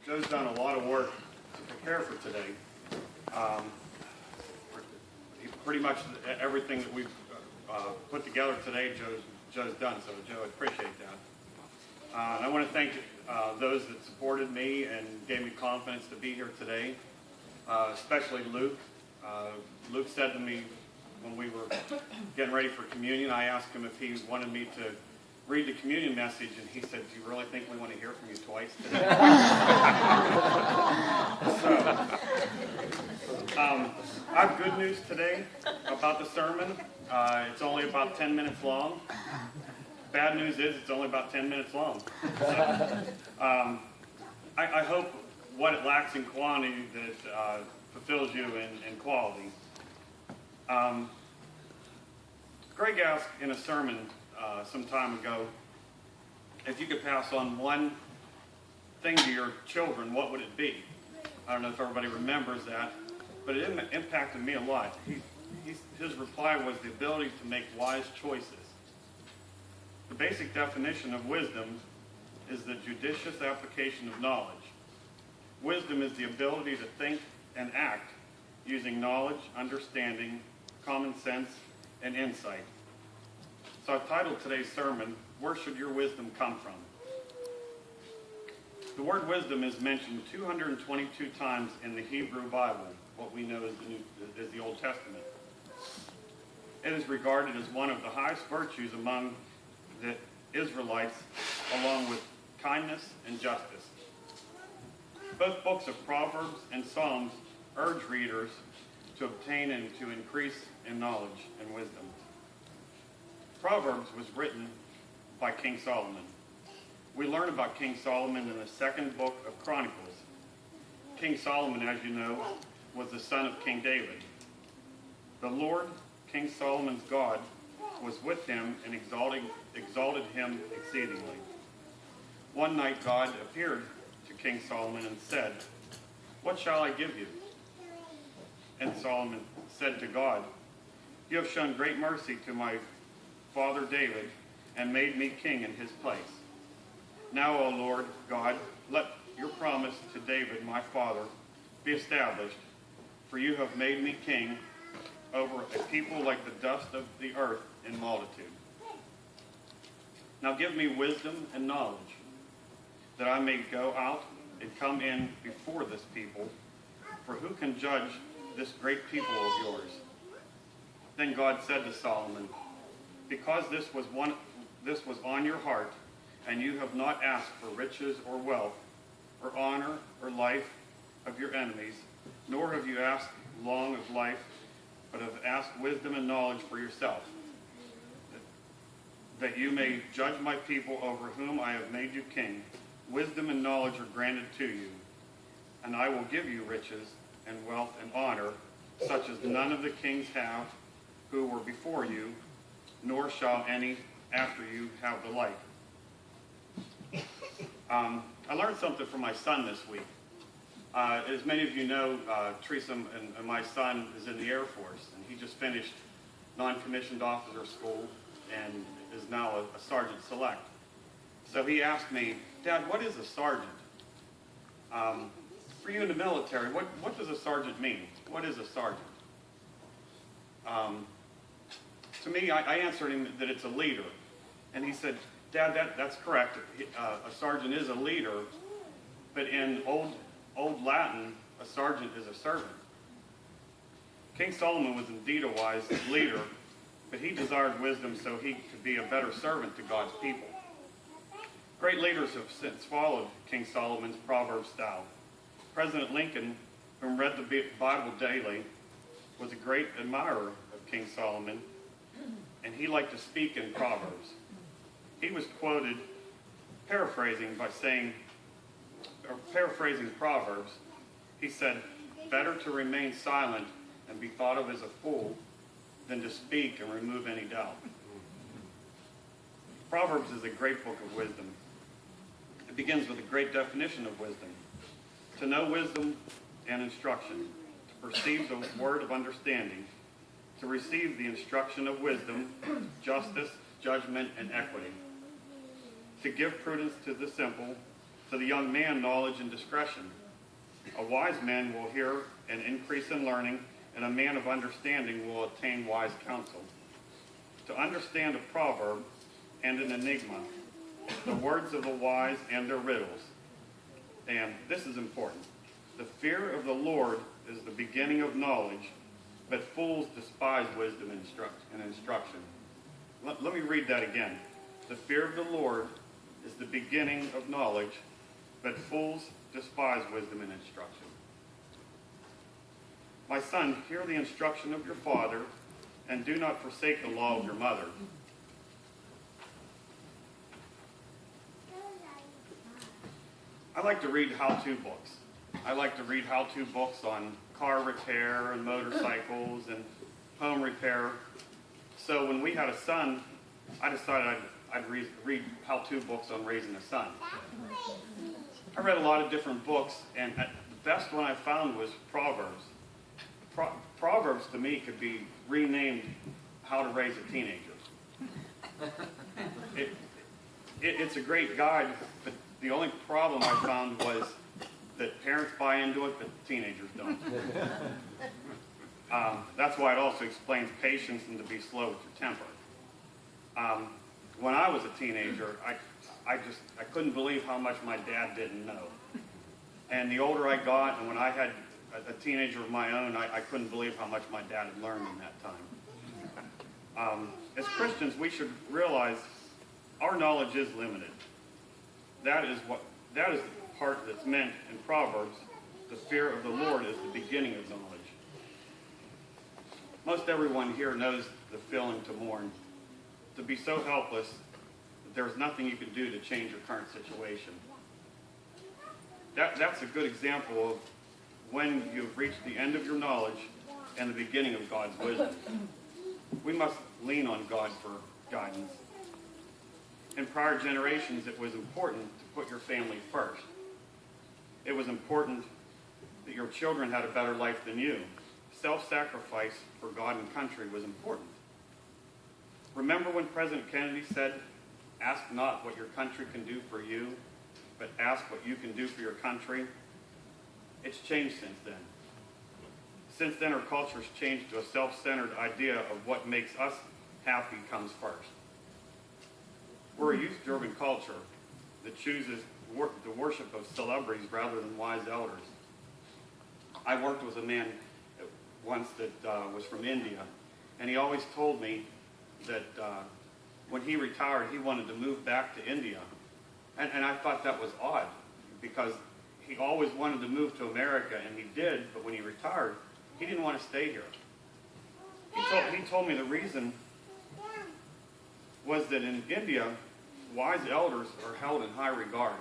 Joe's done a lot of work to prepare for today. Pretty much everything that we've put together today, Joe's done. So, Joe, I appreciate that. I want to thank those that supported me and gave me confidence to be here today, especially Luke. Luke said to me when we were getting ready for communion, I asked him if he wanted me to read the communion message, and he said, "Do you really think we want to hear from you twice today?" I have good news today about the sermon. It's only about 10 minutes long. Bad news is it's only about 10 minutes long. So, I hope what it lacks in quantity that fulfills you in quality. Greg asked in a sermon some time ago, if you could pass on one thing to your children, what would it be? I don't know if everybody remembers that, but it impacted me a lot. His reply was the ability to make wise choices. The basic definition of wisdom is the judicious application of knowledge. Wisdom is the ability to think and act using knowledge, understanding, common sense, and insight. So I've titled today's sermon, "Where Should Your Wisdom Come From?" The word wisdom is mentioned 222 times in the Hebrew Bible, what we know as the Old Testament. It is regarded as one of the highest virtues among the Israelites, along with kindness and justice. Both books of Proverbs and Psalms urge readers to obtain and to increase in knowledge and wisdom. Proverbs was written by King Solomon. We learn about King Solomon in the second book of Chronicles. King Solomon, as you know, was the son of King David. The Lord, King Solomon's God, was with him and exalted him exceedingly. One night God appeared to King Solomon and said, "What shall I give you?" And Solomon said to God, "You have shown great mercy to my father David and made me king in his place. Now, O Lord God, let your promise to David, my father, be established, for you have made me king over a people like the dust of the earth in multitude. Now give me wisdom and knowledge, that I may go out and come in before this people, for who can judge this great people of yours?" Then God said to Solomon, "Because this was on your heart, and you have not asked for riches or wealth, or honor or life of your enemies, nor have you asked long of life, but have asked wisdom and knowledge for yourself, that you may judge my people over whom I have made you king. Wisdom and knowledge are granted to you, and I will give you riches and wealth and honor, such as none of the kings have who were before you, nor shall any after you have the like." I learned something from my son this week. As many of you know, Teresa and my son is in the Air Force, and he just finished non-commissioned officer school and is now a sergeant select. So he asked me, "Dad, what is a sergeant? For you in the military, what does a sergeant mean? What is a sergeant?" To me, I answered him that it's a leader. And he said, "Dad, that's correct. A sergeant is a leader, but in old Latin, a sergeant is a servant." King Solomon was indeed a wise leader, but he desired wisdom so he could be a better servant to God's people. Great leaders have since followed King Solomon's Proverbs style. President Lincoln, who read the Bible daily, was a great admirer of King Solomon, and he liked to speak in Proverbs. He was quoted paraphrasing Proverbs. He said, "Better to remain silent and be thought of as a fool than to speak and remove any doubt." Proverbs is a great book of wisdom. It begins with a great definition of wisdom: to know wisdom and instruction, to perceive the word of understanding, to receive the instruction of wisdom, justice, judgment, and equity, to give prudence to the simple, To the young man, knowledge and discretion. A wise man will hear and increase in learning, and a man of understanding will attain wise counsel. To understand a proverb and an enigma, the words of the wise and their riddles. And this is important. The fear of the Lord is the beginning of knowledge, but fools despise wisdom and instruction. Let me read that again. The fear of the Lord is the beginning of knowledge, but fools despise wisdom and instruction. My son, hear the instruction of your father, and do not forsake the law of your mother. I like to read how-to books. I like to read how-to books on car repair and motorcycles and home repair. So when we had a son, I decided I'd read how-to books on raising a son. I read a lot of different books, and the best one I found was Proverbs. Proverbs, to me, could be renamed How to Raise a Teenager. It's a great guide, but the only problem I found was that parents buy into it, but teenagers don't. That's why it also explains patience and to be slow with your temper. When I was a teenager, I couldn't believe how much my dad didn't know. And the older I got, and when I had a teenager of my own, I couldn't believe how much my dad had learned in that time. As Christians, we should realize our knowledge is limited. That is the part that's meant in Proverbs. The fear of the Lord is the beginning of knowledge. Most everyone here knows the feeling to mourn, to be so helpless that there's nothing you can do to change your current situation. That's a good example of when you've reached the end of your knowledge and the beginning of God's wisdom. We must lean on God for guidance. In prior generations, it was important to put your family first. It was important that your children had a better life than you. Self-sacrifice for God and country was important. Remember when President Kennedy said, "Ask not what your country can do for you, but ask what you can do for your country"? It's changed since then. Since then, our culture's changed to a self-centered idea of what makes us happy comes first. We're a youth-driven culture that chooses the worship of celebrities rather than wise elders. I worked with a man once that was from India, and he always told me that when he retired, he wanted to move back to India. And I thought that was odd, because he always wanted to move to America, and he did, but when he retired, he didn't want to stay here. He told me the reason was that in India, wise elders are held in high regard.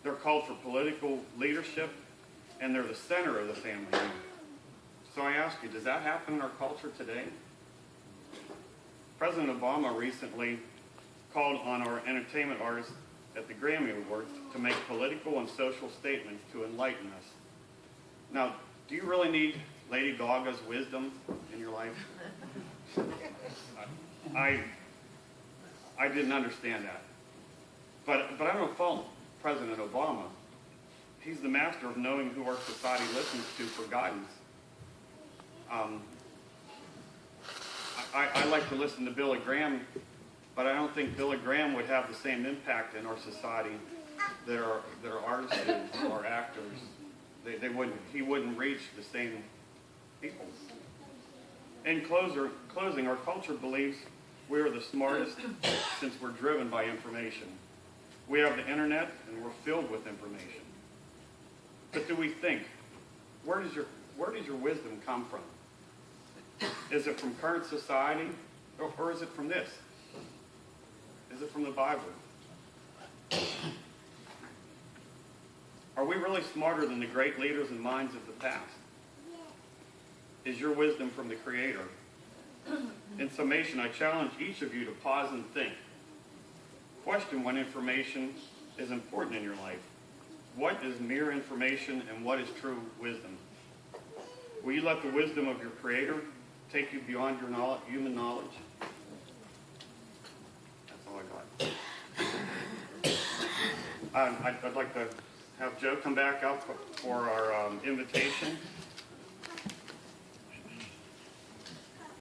They're called for political leadership, and they're the center of the family unit. So I ask you, does that happen in our culture today? President Obama recently called on our entertainment artists at the Grammy Awards to make political and social statements to enlighten us. Now, do you really need Lady Gaga's wisdom in your life? I didn't understand that. But I don't fault President Obama. He's the master of knowing who our society listens to for guidance. I like to listen to Billy Graham, but I don't think Billy Graham would have the same impact in our society that our artists do, or actors. He wouldn't reach the same people. In closing, our culture believes we are the smartest since we're driven by information. We have the internet, and we're filled with information. But do we think? Where does your wisdom come from? Is it from current society, or is it from this? Is it from the Bible? Are we really smarter than the great leaders and minds of the past? Is your wisdom from the Creator? In summation, I challenge each of you to pause and think. Question what information is important in your life. What is mere information and what is true wisdom? Will you let the wisdom of your Creator take you beyond your human knowledge? That's all I got. I'd like to have Joe come back up for our invitation.